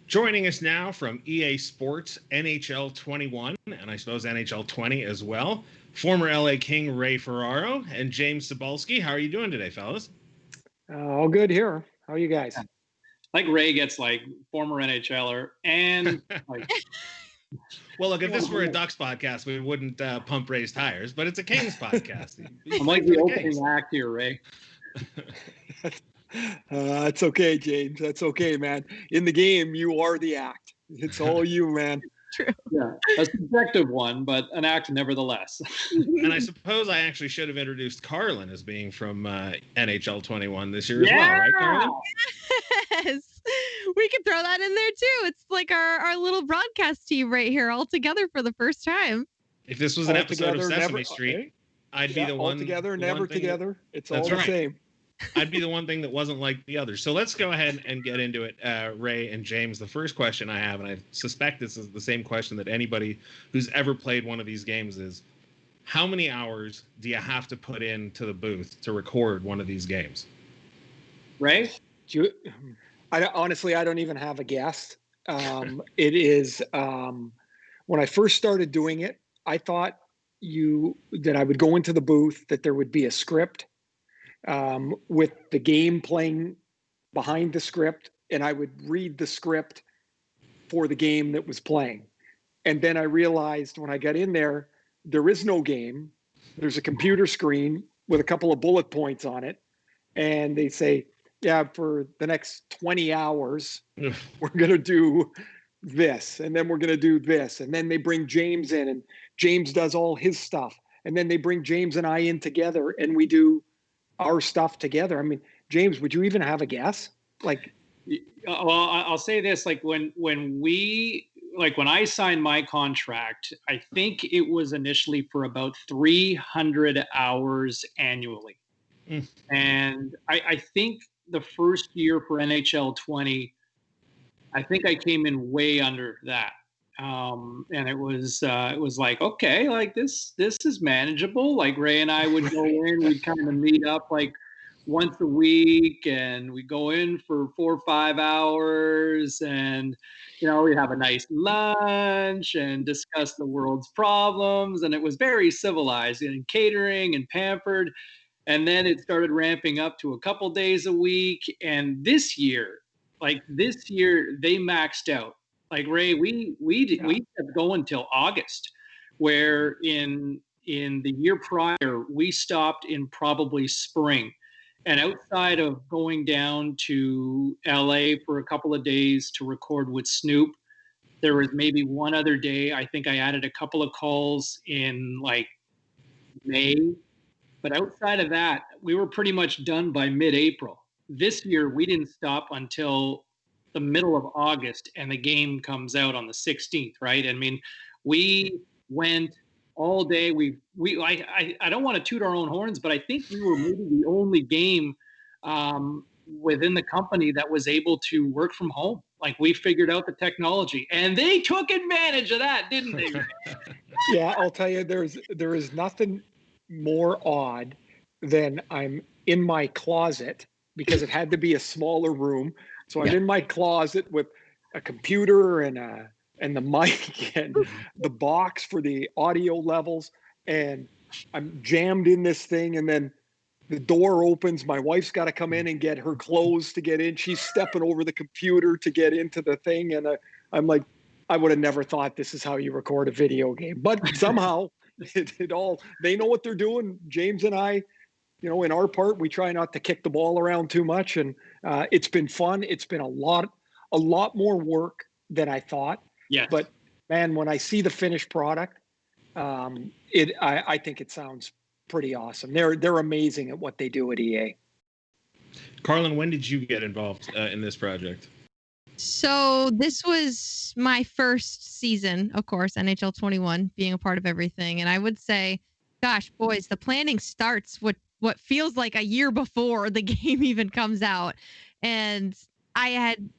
Joining us now from EA Sports NHL 21, and I suppose NHL 20 as well, former LA King Ray Ferraro and James Cybulski. How are you doing today, fellas? All good here. How are you guys? Like Ray gets like former NHLer and like. Well, look, if this were a Ducks podcast, we wouldn't pump Ray's tires, but it's a Kings podcast. I'm like the opening act here, Ray. It's okay, James. That's okay, man. In the game, you are the act. It's all you, man. True. Yeah, a subjective one, but an act nevertheless. And I suppose I actually should have introduced Carrlyn as being from NHL 21 this year as well, right, Carrlyn? Yes. We could throw that in there too. It's like our little broadcast team right here all together for the first time. If this was an episode of Sesame Street, I'd be the one. All together, never together. It's all the same. I'd be the one thing that wasn't like the others. So let's go ahead and get into it, Ray and James. The first question I have, and I suspect this is the same question that anybody who's ever played one of these games is, how many hours do you have to put into the booth to record one of these games? Ray? Honestly, I don't even have a guess. It is, when I first started doing it, I thought that I would go into the booth, that there would be a script, with the game playing behind the script, and I would read the script for the game that was playing. And then I realized when I got in there, there is no game. There's a computer screen with a couple of bullet points on it. And they say, yeah, for the next 20 hours, we're going to do this, and then we're going to do this. And then they bring James in, and James does all his stuff. And then they bring James and I in together, and we do our stuff together. I mean, James, would you even have a guess? Like, well, I'll say this: like when I signed my contract, I think it was initially for about 300 hours annually, and I think the first year for NHL 20, I think I came in way under that. And it was like, okay, like this is manageable. Like Ray and I would go in, we'd kind of meet up like once a week, and we go in for 4 or 5 hours, and we'd have a nice lunch and discuss the world's problems, and it was very civilized and catering and pampered. And then it started ramping up to a couple days a week, and this year they maxed out. Like Ray, we kept going till August, where in the year prior we stopped in probably spring, and outside of going down to LA for a couple of days to record with Snoop, there was maybe one other day. I think I added a couple of calls in like May, but outside of that, we were pretty much done by mid-April. This year we didn't stop until the middle of August, and the game comes out on the 16th, right? I mean, we went all day. I don't want to toot our own horns, but I think we were maybe the only game within the company that was able to work from home. Like, we figured out the technology, and they took advantage of that, didn't they? Yeah, I'll tell you, there is nothing more odd than I'm in my closet, because it had to be a smaller room. So I'm in my closet with a computer and the mic and the box for the audio levels, and I'm jammed in this thing, and then the door opens. My wife's got to come in and get her clothes to get in. She's stepping over the computer to get into the thing, and I'm like, I would have never thought this is how you record a video game, but somehow they know what they're doing. James and I, in our part, we try not to kick the ball around too much, and it's been fun. It's been a lot more work than I thought. Yeah. But man, when I see the finished product, I think it sounds pretty awesome. They're amazing at what they do at EA. Carrlyn, when did you get involved in this project? So this was my first season, of course, NHL 21, being a part of everything. And I would say, gosh, boys, the planning starts what feels like a year before the game even comes out. And I had,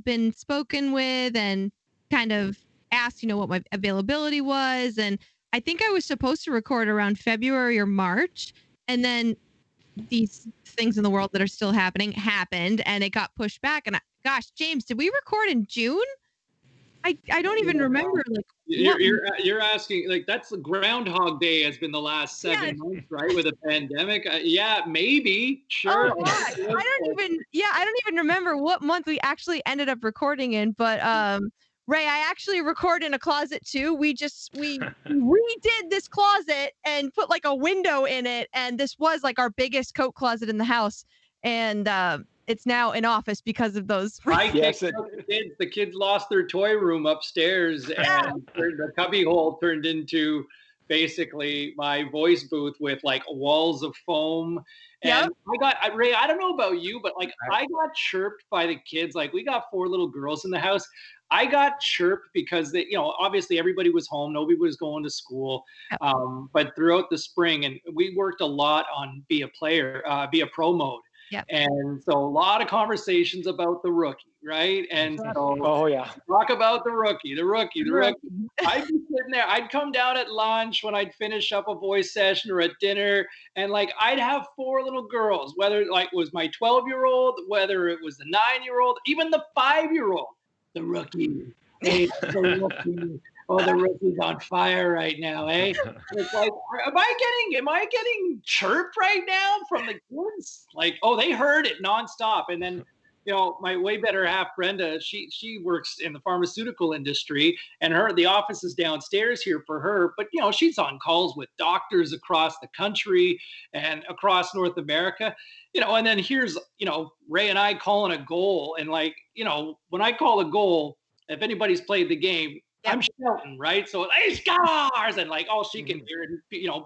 been spoken with and kind of asked, what my availability was. And I think I was supposed to record around February or March. And then these things in the world that are still happened, and it got pushed back. And gosh, James, did we record in June? I don't even remember. Like, you're asking, like, that's the Groundhog Day has been the last 7 months, right? With a pandemic. Yeah, maybe. Sure. Oh, I don't even remember what month we actually ended up recording in. But Ray, I actually record in a closet too. We redid this closet and put like a window in it, and this was like our biggest coat closet in the house. And it's now an office because of those. The kids lost their toy room upstairs, and the cubby hole turned into basically my voice booth with like walls of foam. And Ray, I don't know about you, but like I got chirped by the kids. Like, we got 4 little girls in the house. I got chirped because they, obviously everybody was home, nobody was going to school. But throughout the spring, and we worked a lot on be a pro mode. Yep. And so a lot of conversations about the rookie, right? And so talk about the rookie. I'd be sitting there, I'd come down at lunch when I'd finish up a voice session or at dinner, and like I'd have 4 little girls, whether like it was my 12-year-old, whether it was the 9-year-old, even the 5-year-old, the rookie. Hey, the rookie. Oh, the rookie's on fire right now, eh? It's like, am I getting chirped right now from the kids? Like, oh, they heard it nonstop. And then, my way better half, Brenda, she works in the pharmaceutical industry, and the office is downstairs here for her. But she's on calls with doctors across the country and across North America. And then here's Ray and I calling a goal, and like when I call a goal, if anybody's played the game. I'm shouting, right? So hey, scars, and like, oh, she can hear it.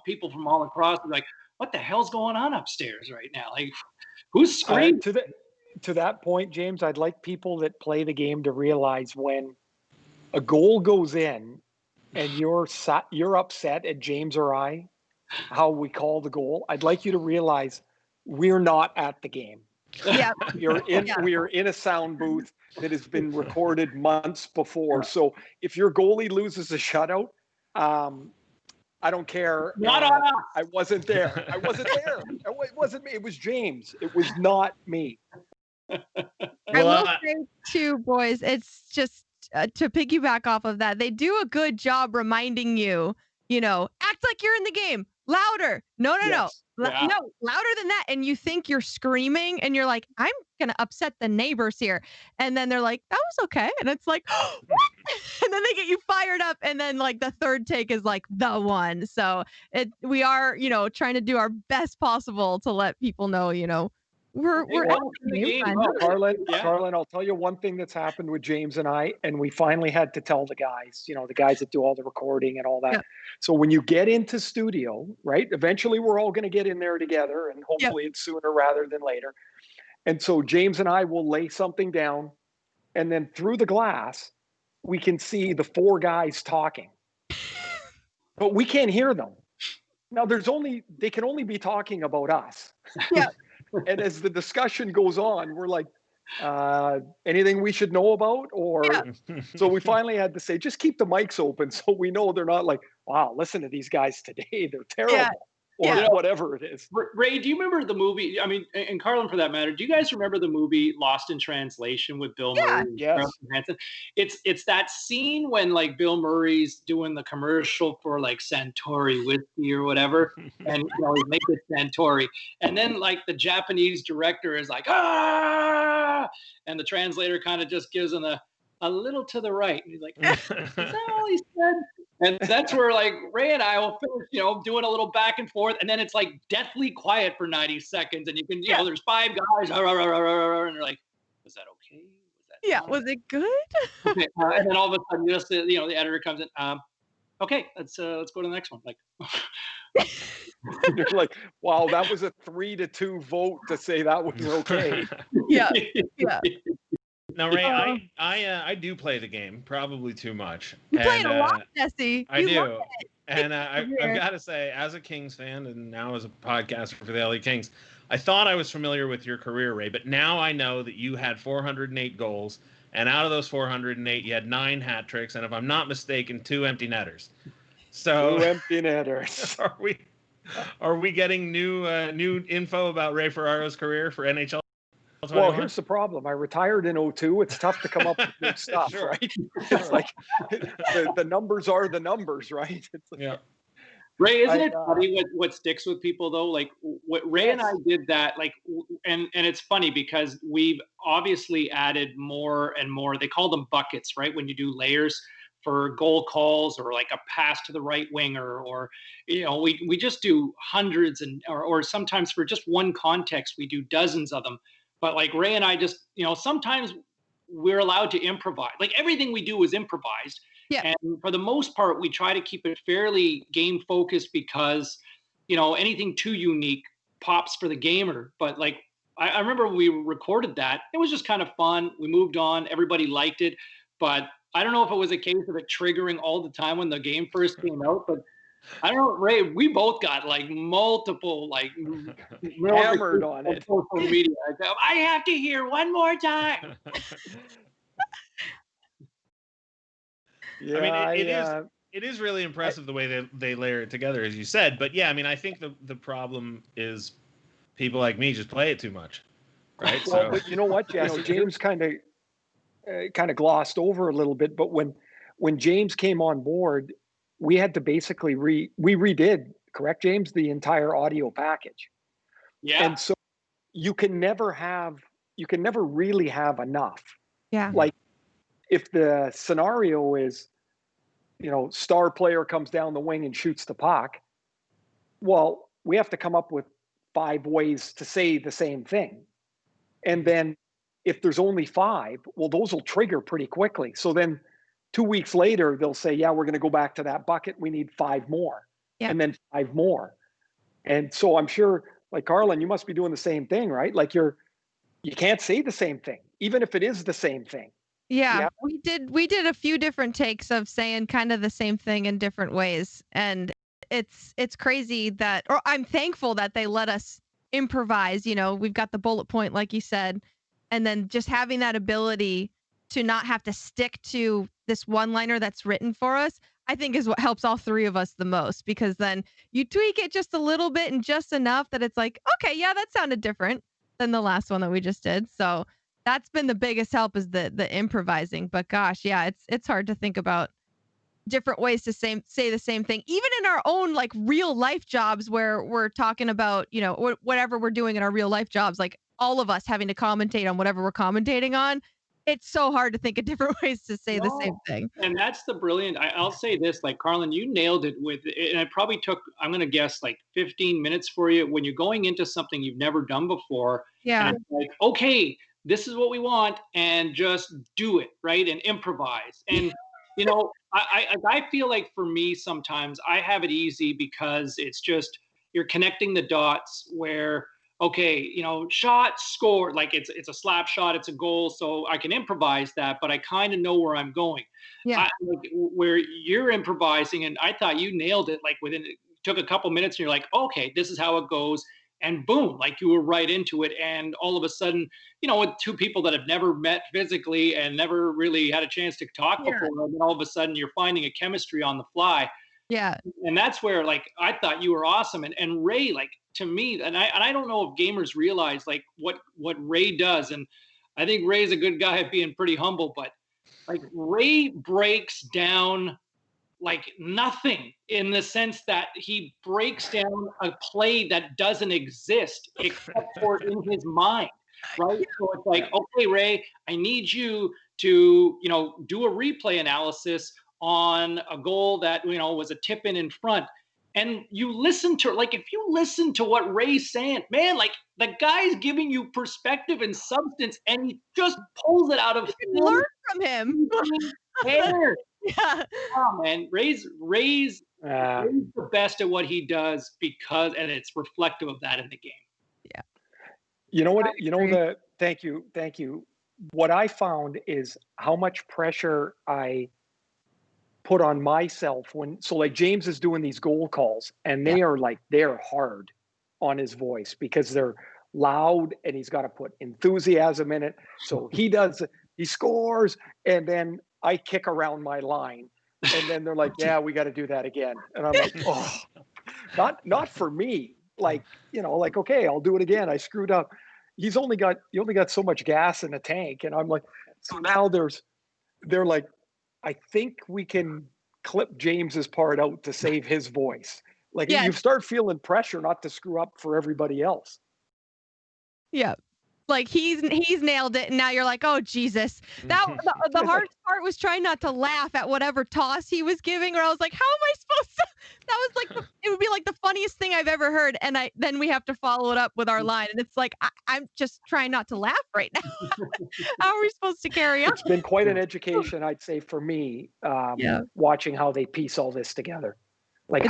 People from all across are like, what the hell's going on upstairs right now? Like, who's screaming? To that point, James, I'd like people that play the game to realize when a goal goes in and you're upset at James or I, how we call the goal. I'd like you to realize we're not at the game. Yeah. We are in a sound booth that has been recorded months before. So if your goalie loses a shutout, I don't care. Not on us. I wasn't there. It wasn't me. It was James. It was not me. I will say too, boys, it's just to piggyback off of that, they do a good job reminding you, act like you're in the game. Louder. No. No, louder than that. And you think you're screaming, and you're like, I'm going to upset the neighbors here. And then they're like, that was okay. And it's like, what? And then they get you fired up. And then like the third take is like the one. So we are, trying to do our best possible to let people know, we're out in the game. Carrlyn, I'll tell you one thing that's happened with James and I, and we finally had to tell the guys, the guys that do all the recording and all that. Yep. So when you get into studio, right, eventually we're all going to get in there together, and hopefully it's sooner rather than later. And so James and I will lay something down, and then through the glass, we can see the 4 guys talking, but we can't hear them. Now they can only be talking about us. Yeah. And as the discussion goes on, we're like, anything we should know about? Or so we finally had to say, just keep the mics open so we know they're not like, wow, listen to these guys today. They're terrible. Or whatever it is. Ray, do you remember the movie? I mean, and Carrlyn, for that matter, do you guys remember the movie Lost in Translation with Bill Murray? Yes. It's that scene when like Bill Murray's doing the commercial for like Santori whiskey or whatever, and he's making Santori, and then like the Japanese director is like, ah, and the translator kind of just gives him a little to the right, and he's like, is that all he said? And that's where like Ray and I will finish, doing a little back and forth, and then it's like deathly quiet for 90 seconds, and you can, there's 5 guys, and they're like, was that okay? Was it good? Okay. And then all of a sudden, just the editor comes in. Okay, let's go to the next one. Like, you're like, wow, that was a 3-2 vote to say that was okay. Yeah. Now, Ray, I do play the game, probably too much. You play it a lot, Jesse. I do. And I've got to say, as a Kings fan and now as a podcaster for the LA Kings, I thought I was familiar with your career, Ray, but now I know that you had 408 goals, and out of those 408, you had 9 hat tricks, and if I'm not mistaken, 2 empty netters. So 2 empty netters. Are we getting new info about Ray Ferraro's career for NHL 21? Well, here's the problem. I retired in 02. It's tough to come up with new stuff, Sure. right? It's like the numbers are the numbers, right? It's like, Yeah. Ray, isn't it funny what sticks with people though? Like what Ray and I did that, like, and it's funny because we've obviously added more and more. They call them buckets, right? When you do layers for goal calls or like a pass to the right winger, or we just do hundreds or sometimes for just one context we do dozens of them. But like Ray and I just sometimes we're allowed to improvise. Like everything we do is improvised. Yeah. And for the most part, we try to keep it fairly game focused because, anything too unique pops for the gamer. But like, I remember when we recorded that, it was just kind of fun. We moved on. Everybody liked it. But I don't know if it was a case of it triggering all the time when the game first came out. But I don't know, Ray, we both got like multiple, like hammered on it. Social media. I have to hear one more time. Yeah, I mean, it is really impressive the way they layer it together, as you said. But yeah, I mean, I think the problem is people like me just play it too much, right? Well, but you know what, Jesse? James kind of glossed over a little bit, but when James came on board, we had to basically we redid, correct, James, the entire audio package. Yeah. And so you can never really have enough. Yeah. Like if the scenario is, star player comes down the wing and shoots the puck, well, we have to come up with 5 ways to say the same thing. And then if there's only 5, well, those will trigger pretty quickly. So then 2 weeks later, they'll say, yeah, we're going to go back to that bucket. We need 5 more. Yeah. And then 5 more. And so I'm sure, like, Carrlyn, you must be doing the same thing, right? Like you can't say the same thing, even if it is the same thing. Yeah, we did a few different takes of saying kind of the same thing in different ways. And it's crazy or I'm thankful that they let us improvise. We've got the bullet point, like you said, and then just having that ability to not have to stick to this one-liner that's written for us, I think is what helps all 3 of us the most, because then you tweak it just a little bit and just enough that it's like, okay, yeah, that sounded different than the last one that we just did. So that's been the biggest help, is the improvising. But gosh, yeah, it's hard to think about different ways to say the same thing, even in our own like real life jobs where we're talking about, whatever we're doing in our real life jobs, like all of us having to commentate on whatever we're commentating on. It's so hard to think of different ways to say the same thing. And that's the brilliant, I'll say this, like, Carrlyn, you nailed it with it. And it probably took, I'm going to guess, like 15 minutes for you when you're going into something you've never done before. Yeah. And it's like, okay, this is what we want, and just do it, right? And improvise. And, I feel like for me, sometimes I have it easy because it's just, you're connecting the dots where, okay, shot, score, like it's a slap shot, it's a goal, so I can improvise that, but I kind of know where I'm going. Yeah. Where you're improvising, and I thought you nailed it, like it took a couple minutes, and you're like, okay, this is how it goes, and boom, like you were right into it, and all of a sudden, with 2 people that have never met physically and never really had a chance to talk before, and then all of a sudden you're finding a chemistry on the fly. Yeah. And that's where, like, I thought you were awesome. And Ray, like, to me, and I don't know if gamers realize like what Ray does. And I think Ray's a good guy at being pretty humble, but like Ray breaks down like nothing, in the sense that he breaks down a play that doesn't exist except for in his mind. Right. So it's like, okay, Ray, I need you to, do a replay analysis on a goal that, was a tip in front. And you listen to, like, if you listen to what Ray's saying, man, like the guy's giving you perspective and substance, and he just pulls it out of learn from him. Yeah. Oh, man, Ray's the best at what he does, and it's reflective of that in the game. Yeah. You know what? Thank you. What I found is how much pressure I put on myself like James is doing these goal calls, and they're hard on his voice because they're loud, and he's got to put enthusiasm in it. So he scores, and then I kick around my line, and then they're like, yeah, we got to do that again. And I'm like, oh, not for me. Like, like, okay, I'll do it again. I screwed up. You only got so much gas in the tank. And I'm like, so now they're like, I think we can clip James's part out to save his voice. Like, Yeah. you start feeling pressure not to screw up for everybody else. Yeah. Like he's nailed it, and now you're like, oh Jesus. The hardest part was trying not to laugh at whatever toss he was giving, or I was like, how am I supposed to? That was like it would be like the funniest thing I've ever heard, and then we have to follow it up with our line, and it's like I'm just trying not to laugh right now. How are we supposed to carry on? It's been quite an education, I'd say, for me, watching how they piece all this together. Like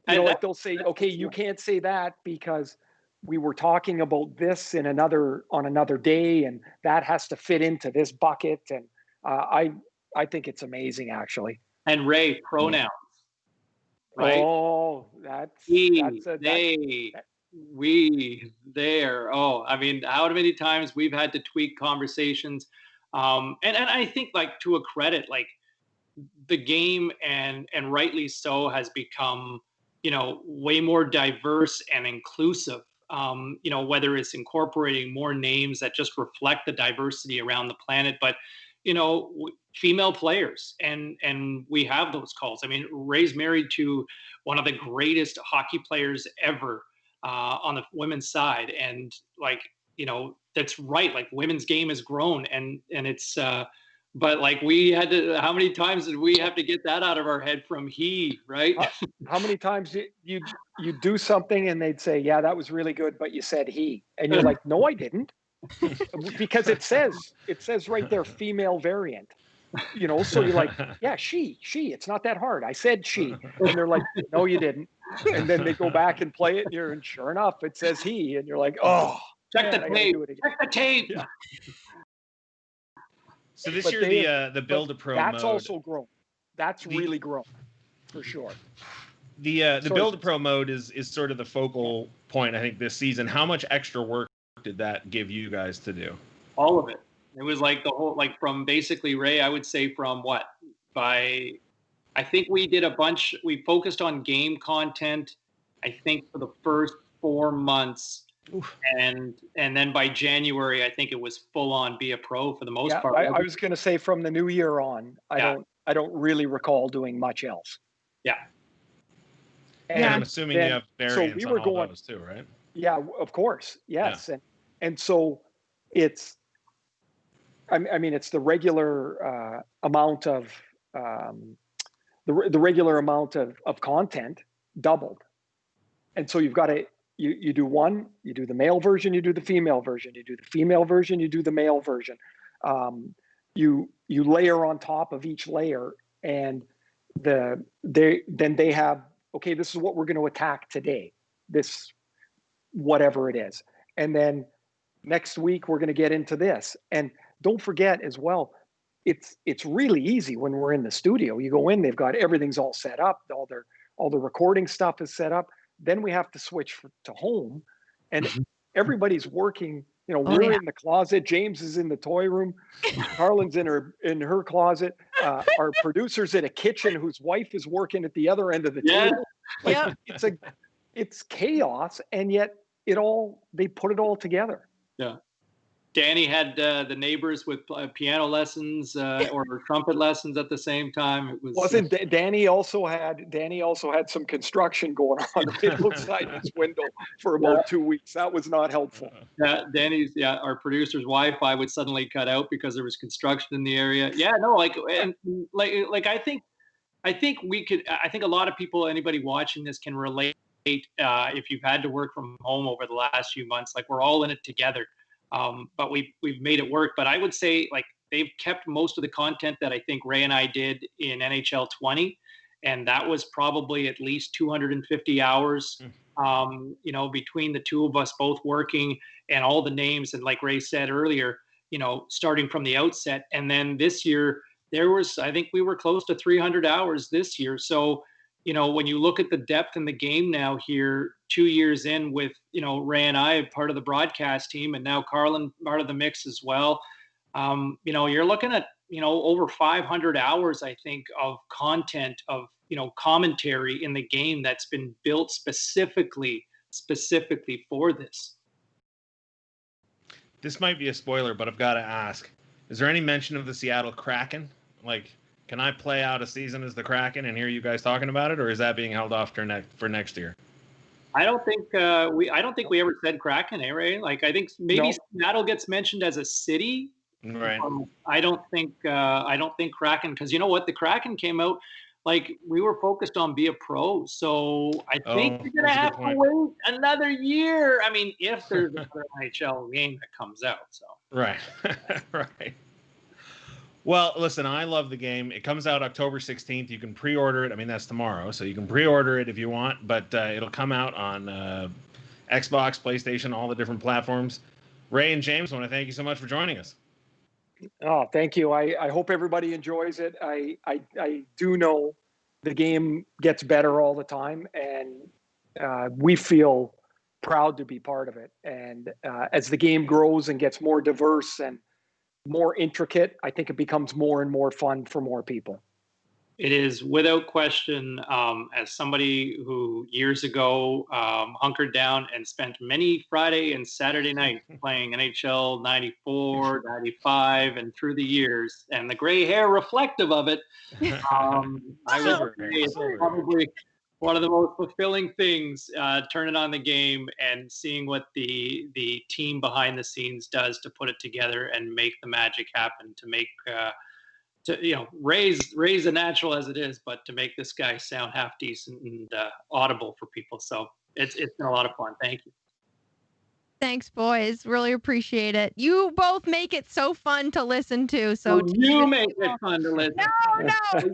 like they'll say, okay, you can't say that because we were talking about this on another day, and that has to fit into this bucket. And I think it's amazing, actually. And Ray, pronouns, right? Oh, we, there. Oh, I mean, how many times we've had to tweak conversations. And I think, like, to a credit, like, the game and rightly so has become, way more diverse and inclusive. Whether it's incorporating more names that just reflect the diversity around the planet, but, female players, and we have those calls. I mean, Ray's married to one of the greatest hockey players ever on the women's side. And, like, that's right. Like, women's game has grown, and it's, but, like, we had to, how many times did we have to get that out of our head from right? How many times you do something and they'd say, yeah, that was really good, but you said he, and you're like, no, I didn't. Because it says right there, female variant, so you're like, yeah, she, it's not that hard. I said she. And they're like, no, you didn't. And then they go back and play it, and sure enough, it says he, and you're like, oh, check the tape. Yeah. So this year, the Build-A-Pro mode. That's also grown. That's really grown, for sure. The Build-A-Pro mode is sort of the focal point, I think, this season. How much extra work did that give you guys to do? All of it. It was like the whole, like, from basically, Ray, I would say from I think we did we focused on game content, I think, for the first 4 months. Oof. And then by January, I think it was full on be a pro for the most part. I was going to say from the new year on, I don't really recall doing much else. Yeah. And I'm assuming you have variants on all those too, right? Yeah, of course. Yes. Yeah. And so it's, I mean, it's the regular amount of the regular amount of content doubled. And so you've got to, you do one, you do the male version, you do the female version, you do the female version, you do the male version. You layer on top of each layer, and they have, okay, this is what we're going to attack today, this whatever it is, and then next week we're going to get into this. And don't forget as well, it's really easy when we're in the studio. You go in, they've got everything's all set up, all the recording stuff is set up. Then we have to switch to home, and everybody's working. We're in the closet. James is in the toy room. Carrlyn's in her closet. Our producer's in a kitchen whose wife is working at the other end of the table. Like, it's chaos, and yet they put it all together. Yeah. Danny had the neighbors with piano lessons or trumpet lessons at the same time. It wasn't Danny also had some construction going on outside his window for about 2 weeks. That was not helpful. Danny's our producer's Wi-Fi would suddenly cut out because there was construction in the area. Yeah, no, I think a lot of people, anybody watching this, can relate. If you've had to work from home over the last few months, like, we're all in it together. But we've made it work. But I would say, like, they've kept most of the content that I think Ray and I did in NHL 20, and that was probably at least 250 hours. Between the two of us both working, and all the names, and like Ray said earlier, starting from the outset. And then this year I think we were close to 300 hours this year. So, when you look at the depth in the game now here, 2 years in with, Ray and I part of the broadcast team, and now Carrlyn part of the mix as well. You're looking at, over 500 hours, I think, of content of, commentary in the game that's been built specifically for this. This might be a spoiler, but I've got to ask: is there any mention of the Seattle Kraken? Like, can I play out a season as the Kraken and hear you guys talking about it, or is that being held off for next year? I don't think we ever said Kraken, Ray? Like, I think maybe Seattle gets mentioned as a city. Right. I don't think Kraken, because you know what, the Kraken came out like we were focused on be a pro, so I think you're gonna have to wait another year. I mean, if there's another NHL game that comes out, so right, right. Well, listen, I love the game. It comes out October 16th. You can pre-order it. I mean, that's tomorrow, so you can pre-order it if you want, but it'll come out on Xbox, PlayStation, all the different platforms. Ray and James, I want to thank you so much for joining us. Oh, thank you. I hope everybody enjoys it. I do know the game gets better all the time, and we feel proud to be part of it. And as the game grows and gets more diverse and more intricate, I think it becomes more and more fun for more people. It is, without question, as somebody who years ago hunkered down and spent many Friday and Saturday nights playing NHL 94, 95, and through the years, and the gray hair reflective of it, I would say it's probably one of the most fulfilling things, turning on the game and seeing what the team behind the scenes does to put it together and make the magic happen, to make to raise a natural as it is, but to make this guy sound half decent and audible for people. So it's been a lot of fun. Thank you. Thanks, boys. Really appreciate it. You both make it so fun to listen to. So you make it fun to listen. No. To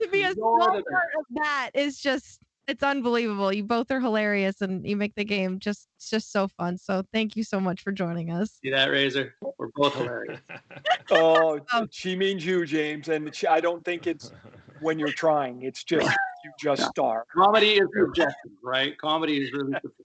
be a small part of that is just, it's unbelievable. You both are hilarious, and you make the game just so fun. So thank you so much for joining us. See that, Razor? We're both hilarious. Oh, she means you, James, and I don't think it's when you're trying. It's just you just are. Comedy is subjective, right? Comedy is really subjective.